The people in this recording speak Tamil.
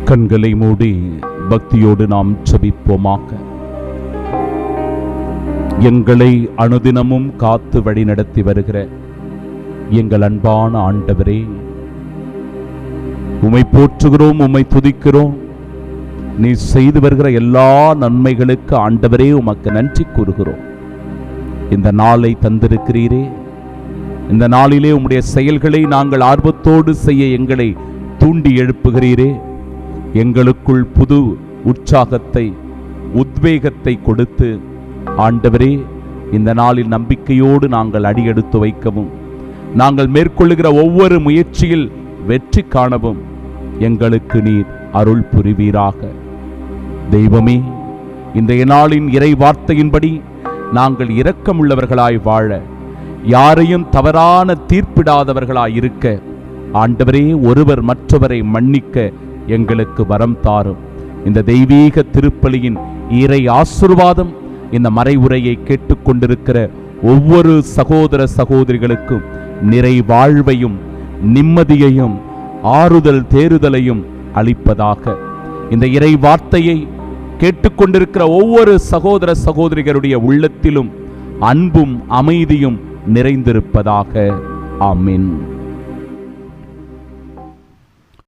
கண்களை மூடி பக்தியோடு நாம் ஜெபிப்போமாக. எங்களை அனுதினமும் காத்து வழி நடத்தி வருகிற எங்கள் அன்பான ஆண்டவரே, உம்மை போற்றுகிறோம், உம்மை துதிக்கிறோம். நீ செய்து வருகிற எல்லா நன்மைகளுக்கு ஆண்டவரே உமக்கு நன்றி கூறுகிறோம். இந்த நாளை தந்திருக்கிறீரே, இந்த நாளிலே உம்முடைய செயல்களை நாங்கள் ஆர்வத்தோடு செய்ய எங்களை தூண்டி எழுப்புகிறீரே. எங்களுக்குள் புது உற்சாகத்தை, உத்வேகத்தை கொடுத்து ஆண்டவரே, இந்த நாளில் நம்பிக்கையோடு நாங்கள் அடியெடுத்து வைக்கவும், நாங்கள் மேற்கொள்ளுகிற ஒவ்வொரு முயற்சியில் வெற்றி காணவும் எங்களுக்கு நீர் அருள் புரிவீராக. தெய்வமே, இன்றைய நாளின் இறை வார்த்தையின்படி நாங்கள் இரக்கமுள்ளவர்களாய் வாழ, யாரையும் தவறான தீர்ப்பிடாதவர்களாய் இருக்க, ஆண்டவரே, ஒருவர் மற்றவரை மன்னிக்க எங்களுக்கு வரம் தாரும். இந்த தெய்வீக திருப்பலியின் இறை ஆசீர்வாதம் இந்த மறைவுரையை கேட்டுக்கொண்டிருக்கிற ஒவ்வொரு சகோதர சகோதரிகளுக்கும் நிறை வாழ்வையும் நிம்மதியையும் ஆறுதல் தேறுதலையும் அளிப்பதாக. இந்த இறை வார்த்தையை கேட்டுக்கொண்டிருக்கிற ஒவ்வொரு சகோதர சகோதரிகளுடைய உள்ளத்திலும் அன்பும் அமைதியும் நிறைந்திருப்பதாக. ஆமென்.